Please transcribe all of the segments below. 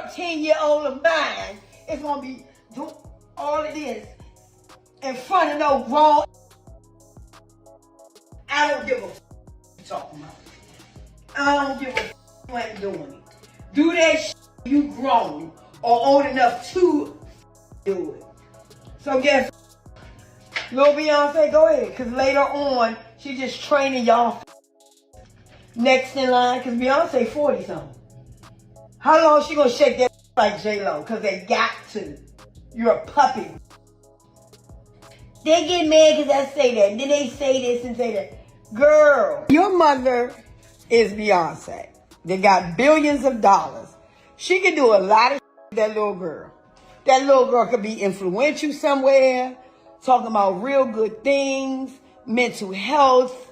13-year-old of mine is gonna be doing all of this in front of no grown. I don't give a f you talking about. I don't give a f you ain't doing it. Do that shit you grown or old enough to do it. So guess, Lil Beyonce, go ahead, cause later on she just training y'all next in line, cause Beyonce 40 something. How long she gonna shake that like J-Lo? Cause they got to. You're a puppy. They get mad cause I say that. Then they say this and say that. Girl, your mother is Beyonce. They got billions of dollars. She can do a lot of with that little girl. That little girl could be influential somewhere, talking about real good things, mental health,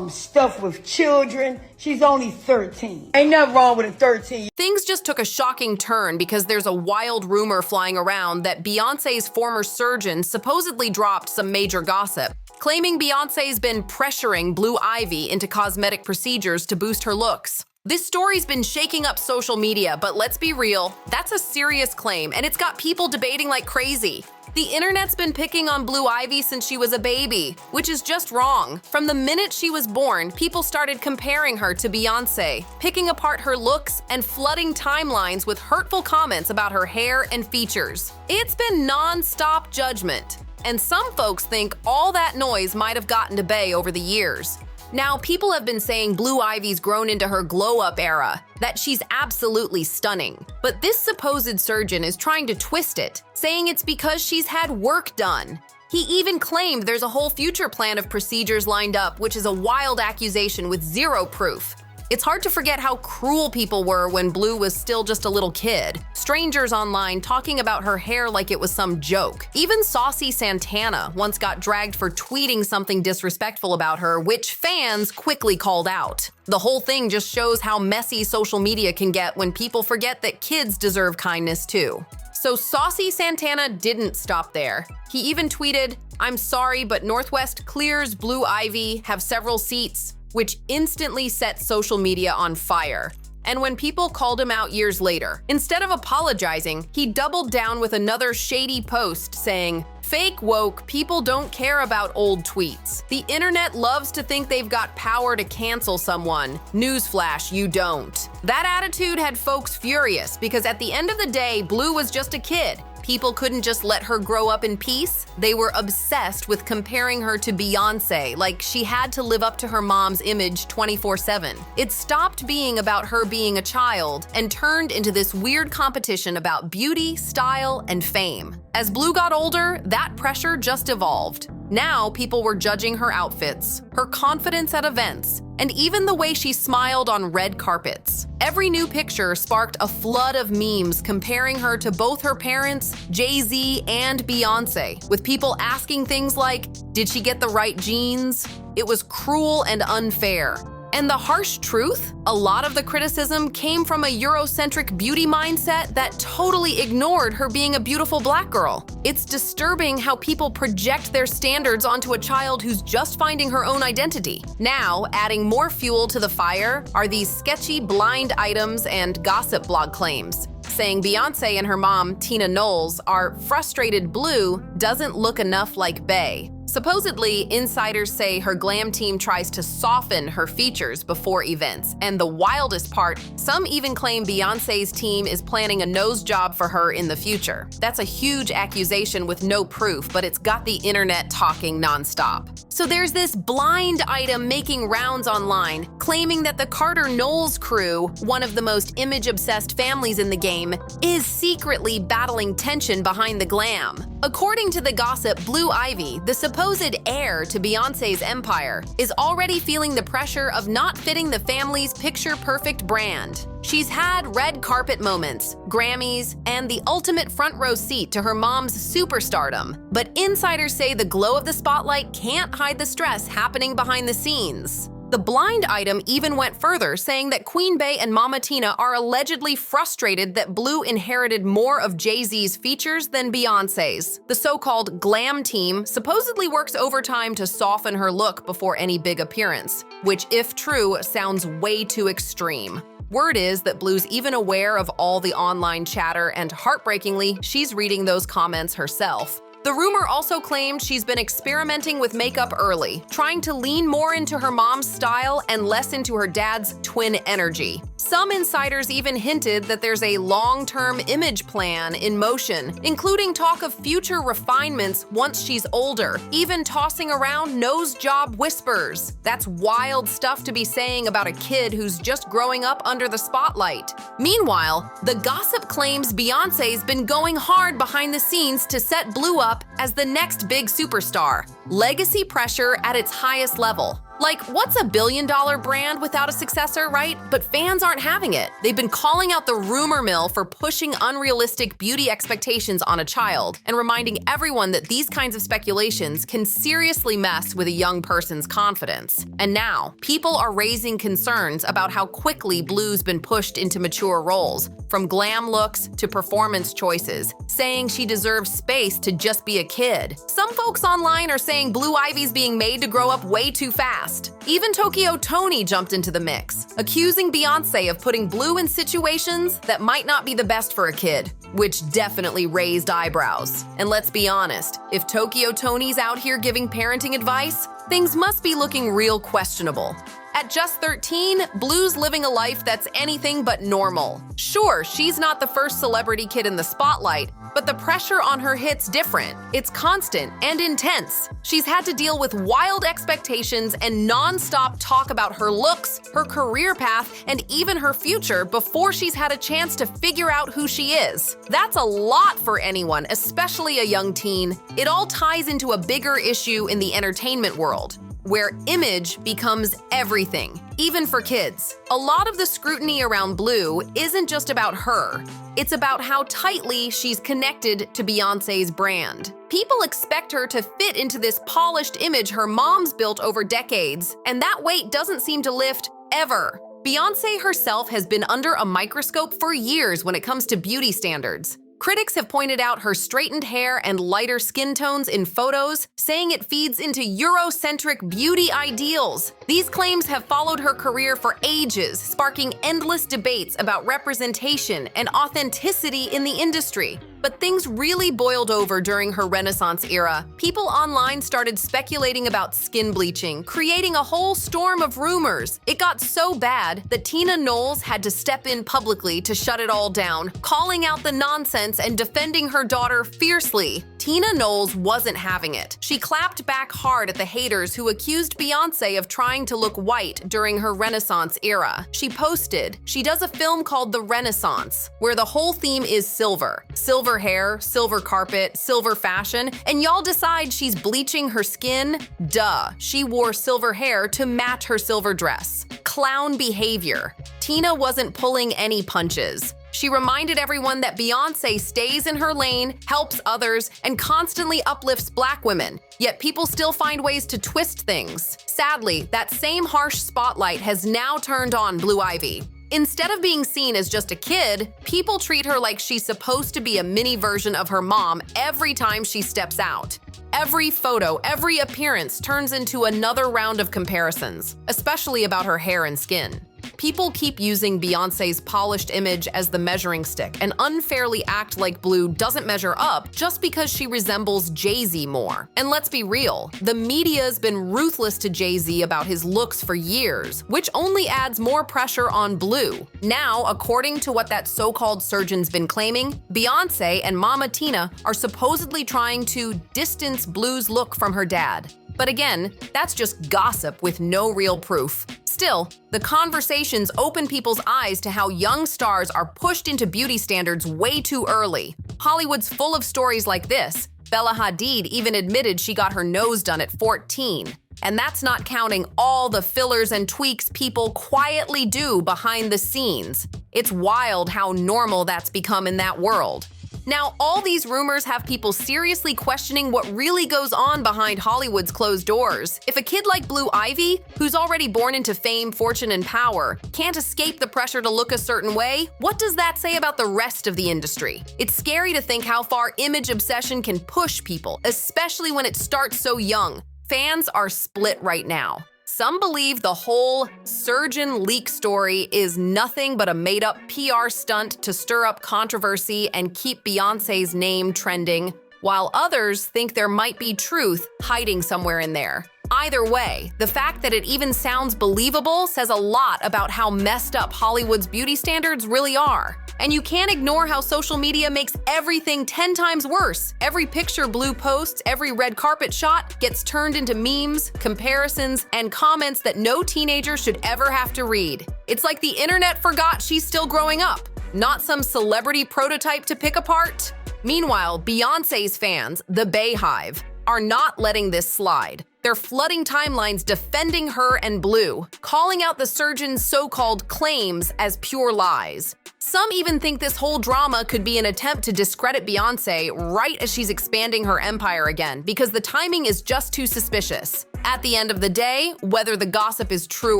stuff with children. She's only 13. Ain't nothing wrong with a 13. Things just took a shocking turn because there's a wild rumor flying around that Beyoncé's former surgeon supposedly dropped some major gossip, claiming Beyoncé's been pressuring Blue Ivy into cosmetic procedures to boost her looks. This story's been shaking up social media, but let's be real, that's a serious claim, and it's got people debating like crazy. The internet's been picking on Blue Ivy since she was a baby, which is just wrong. From the minute she was born, people started comparing her to Beyoncé, picking apart her looks and flooding timelines with hurtful comments about her hair and features. It's been non-stop judgment, and some folks think all that noise might have gotten to Bey over the years. Now, people have been saying Blue Ivy's grown into her glow-up era, that she's absolutely stunning. But this supposed surgeon is trying to twist it, saying it's because she's had work done. He even claimed there's a whole future plan of procedures lined up, which is a wild accusation with zero proof. It's hard to forget how cruel people were when Blue was still just a little kid. Strangers online talking about her hair like it was some joke. Even Saucy Santana once got dragged for tweeting something disrespectful about her, which fans quickly called out. The whole thing just shows how messy social media can get when people forget that kids deserve kindness too. So Saucy Santana didn't stop there. He even tweeted, "I'm sorry, but Northwest clears Blue Ivy, have several seats," which instantly set social media on fire. And when people called him out years later, instead of apologizing, he doubled down with another shady post saying, "Fake woke, people don't care about old tweets. The internet loves to think they've got power to cancel someone. Newsflash, you don't." That attitude had folks furious because at the end of the day, Blue was just a kid. People couldn't just let her grow up in peace. They were obsessed with comparing her to Beyoncé, like she had to live up to her mom's image 24/7. It stopped being about her being a child and turned into this weird competition about beauty, style, and fame. As Blue got older, that pressure just evolved. Now people were judging her outfits, her confidence at events, and even the way she smiled on red carpets. Every new picture sparked a flood of memes comparing her to both her parents, Jay-Z and Beyoncé, with people asking things like, did she get the right genes? It was cruel and unfair. And the harsh truth? A lot of the criticism came from a Eurocentric beauty mindset that totally ignored her being a beautiful black girl. It's disturbing how people project their standards onto a child who's just finding her own identity. Now, adding more fuel to the fire are these sketchy blind items and gossip blog claims, saying Beyoncé and her mom, Tina Knowles, are frustrated Blue doesn't look enough like Bey. Supposedly, insiders say her glam team tries to soften her features before events. And the wildest part, some even claim Beyoncé's team is planning a nose job for her in the future. That's a huge accusation with no proof, but it's got the internet talking nonstop. So there's this blind item making rounds online, claiming that the Carter Knowles crew, one of the most image-obsessed families in the game, is secretly battling tension behind the glam. According to the gossip, Blue Ivy, the supposed heir to Beyoncé's empire, is already feeling the pressure of not fitting the family's picture-perfect brand. She's had red carpet moments, Grammys, and the ultimate front row seat to her mom's superstardom. But insiders say the glow of the spotlight can't hide the stress happening behind the scenes. The blind item even went further, saying that Queen Bey and Mama Tina are allegedly frustrated that Blue inherited more of Jay-Z's features than Beyoncé's. The so-called glam team supposedly works overtime to soften her look before any big appearance, which, if true, sounds way too extreme. Word is that Blue's even aware of all the online chatter, and heartbreakingly, she's reading those comments herself. The rumor also claimed she's been experimenting with makeup early, trying to lean more into her mom's style and less into her dad's twin energy. Some insiders even hinted that there's a long-term image plan in motion, including talk of future refinements once she's older, even tossing around nose job whispers. That's wild stuff to be saying about a kid who's just growing up under the spotlight. Meanwhile, the gossip claims Beyoncé's been going hard behind the scenes to set Blue up as the next big superstar. Legacy pressure at its highest level. Like, what's a billion-dollar brand without a successor, right? But fans aren't having it. They've been calling out the rumor mill for pushing unrealistic beauty expectations on a child and reminding everyone that these kinds of speculations can seriously mess with a young person's confidence. And now, people are raising concerns about how quickly Blue's been pushed into mature roles, from glam looks to performance choices, saying she deserves space to just be a kid. Some folks online are saying Blue Ivy's being made to grow up way too fast. Even Tokyo Tony jumped into the mix, accusing Beyoncé of putting Blue in situations that might not be the best for a kid, which definitely raised eyebrows. And let's be honest, if Tokyo Tony's out here giving parenting advice, things must be looking real questionable. At just 13, Blue's living a life that's anything but normal. Sure, she's not the first celebrity kid in the spotlight, but the pressure on her hits different. It's constant and intense. She's had to deal with wild expectations and non-stop talk about her looks, her career path, and even her future before she's had a chance to figure out who she is. That's a lot for anyone, especially a young teen. It all ties into a bigger issue in the entertainment world, where image becomes everything, even for kids. A lot of the scrutiny around Blue isn't just about her. It's about how tightly she's connected to Beyoncé's brand. People expect her to fit into this polished image her mom's built over decades, and that weight doesn't seem to lift ever. Beyoncé herself has been under a microscope for years when it comes to beauty standards. Critics have pointed out her straightened hair and lighter skin tones in photos, saying it feeds into Eurocentric beauty ideals. These claims have followed her career for ages, sparking endless debates about representation and authenticity in the industry. But things really boiled over during her Renaissance era. People online started speculating about skin bleaching, creating a whole storm of rumors. It got so bad that Tina Knowles had to step in publicly to shut it all down, calling out the nonsense and defending her daughter fiercely. Tina Knowles wasn't having it. She clapped back hard at the haters who accused Beyoncé of trying to look white during her Renaissance era. She posted, she does a film called The Renaissance, where the whole theme is silver. Silver hair, silver carpet, silver fashion, and y'all decide she's bleaching her skin? Duh, she wore silver hair to match her silver dress. Clown behavior. Tina wasn't pulling any punches. She reminded everyone that Beyoncé stays in her lane, helps others, and constantly uplifts Black women. Yet people still find ways to twist things. Sadly, that same harsh spotlight has now turned on Blue Ivy. Instead of being seen as just a kid, people treat her like she's supposed to be a mini version of her mom every time she steps out. Every photo, every appearance turns into another round of comparisons, especially about her hair and skin. People keep using Beyoncé's polished image as the measuring stick and unfairly act like Blue doesn't measure up just because she resembles Jay-Z more. And let's be real, the media's been ruthless to Jay-Z about his looks for years, which only adds more pressure on Blue. Now, according to what that so-called surgeon's been claiming, Beyoncé and Mama Tina are supposedly trying to distance Blue's look from her dad. But again, that's just gossip with no real proof. Still, the conversations open people's eyes to how young stars are pushed into beauty standards way too early. Hollywood's full of stories like this. Bella Hadid even admitted she got her nose done at 14. And that's not counting all the fillers and tweaks people quietly do behind the scenes. It's wild how normal that's become in that world. Now, all these rumors have people seriously questioning what really goes on behind Hollywood's closed doors. If a kid like Blue Ivy, who's already born into fame, fortune, and power, can't escape the pressure to look a certain way, what does that say about the rest of the industry? It's scary to think how far image obsession can push people, especially when it starts so young. Fans are split right now. Some believe the whole surgeon leak story is nothing but a made-up PR stunt to stir up controversy and keep Beyoncé's name trending, while others think there might be truth hiding somewhere in there. Either way, the fact that it even sounds believable says a lot about how messed up Hollywood's beauty standards really are. And you can't ignore how social media makes everything 10 times worse. Every picture Blue posts, every red carpet shot gets turned into memes, comparisons, and comments that no teenager should ever have to read. It's like the internet forgot she's still growing up, not some celebrity prototype to pick apart. Meanwhile, Beyoncé's fans, the Bey Hive, are not letting this slide. They're flooding timelines defending her and Blue, calling out the surgeon's so-called claims as pure lies. Some even think this whole drama could be an attempt to discredit Beyoncé right as she's expanding her empire again, because the timing is just too suspicious. At the end of the day, whether the gossip is true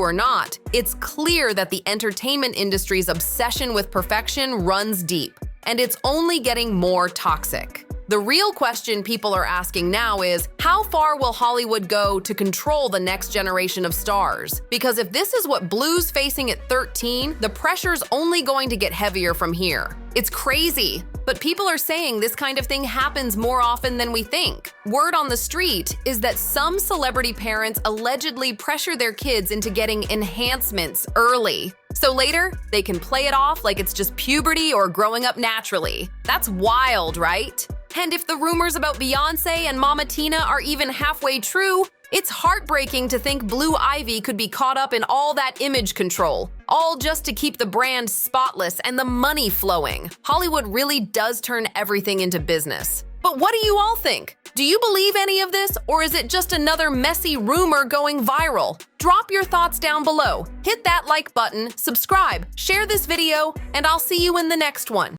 or not, it's clear that the entertainment industry's obsession with perfection runs deep, and it's only getting more toxic. The real question people are asking now is, how far will Hollywood go to control the next generation of stars? Because if this is what Blue's facing at 13, the pressure's only going to get heavier from here. It's crazy, but people are saying this kind of thing happens more often than we think. Word on the street is that some celebrity parents allegedly pressure their kids into getting enhancements early, so later they can play it off like it's just puberty or growing up naturally. That's wild, right? And if the rumors about Beyoncé and Mama Tina are even halfway true, it's heartbreaking to think Blue Ivy could be caught up in all that image control, all just to keep the brand spotless and the money flowing. Hollywood really does turn everything into business. But what do you all think? Do you believe any of this, or is it just another messy rumor going viral? Drop your thoughts down below, hit that like button, subscribe, share this video, and I'll see you in the next one.